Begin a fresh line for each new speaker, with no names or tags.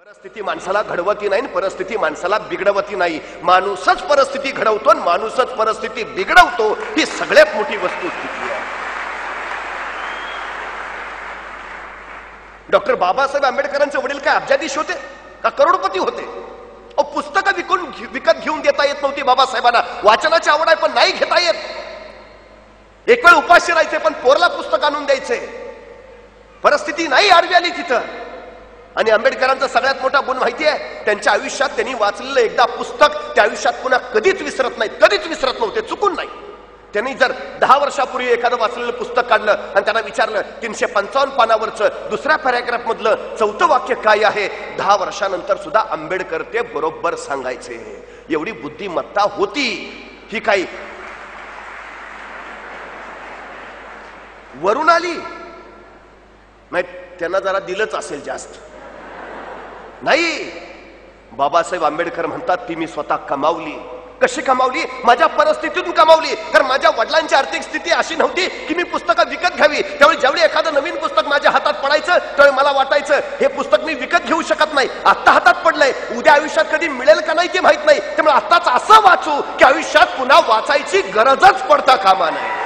परिस्थिती माणसाला घडवती नाही, परिस्थिती माणसाला बिघडवती नाही. माणूसच परिस्थिती घडवतो आणि माणूसच परिस्थिती बिघडवतो. ही सगळ्यात मोठी वस्तुस्थिती आहे. डॉक्टर बाबासाहेब आंबेडकरांचे वडील काय अब्जाधीश होते का करोडपती होते? पुस्तकं विकत घेऊन देता येत नव्हती बाबासाहेबांना. वाचनाची आवड आहे पण नाही घेता येत. एक वेळ उपाशी राहायचे पण पोरला पुस्तक आणून द्यायचे. परिस्थिती नाही आडवी आली तिथं. आणि आंबेडकरांचा सगळ्यात मोठा गुण माहिती आहे, त्यांच्या आयुष्यात त्यांनी वाचलेलं एकदा पुस्तक त्या आयुष्यात पुन्हा कधीच विसरत नाहीत. कधीच विसरत नव्हते, चुकून नाही. त्यांनी जर 10 वर्षापूर्वी एखादं वाचलेलं पुस्तक काढलं आणि त्यांना विचारलं 355 पानावरचं दुसऱ्या पॅराग्राफ मधलं 4थं वाक्य काय आहे, 10 वर्षानंतर सुद्धा आंबेडकर ते बरोबर सांगायचे. एवढी बुद्धिमत्ता होती. ही काही वरून आली नाही, त्यांना जरा दिलंच असेल जास्त. नाही, बाबासाहेब आंबेडकर म्हणतात ती मी स्वतः कमावली. कशी कमावली? माझ्या परिस्थितीतून कमावली. कारण माझ्या वडिलांची आर्थिक स्थिती अशी नव्हती की मी पुस्तकं विकत घ्यावी. त्यावेळी ज्यावेळी एखादं नवीन पुस्तक माझ्या हातात पडायचं त्यावेळी मला वाटायचं हे पुस्तक मी विकत घेऊ शकत नाही. आता हातात पडलंय, उद्या आयुष्यात कधी मिळेल का नाही ते माहित नाही. त्यामुळे आताच असं वाचू की आयुष्यात पुन्हा वाचायची गरजच पडता कामा नये.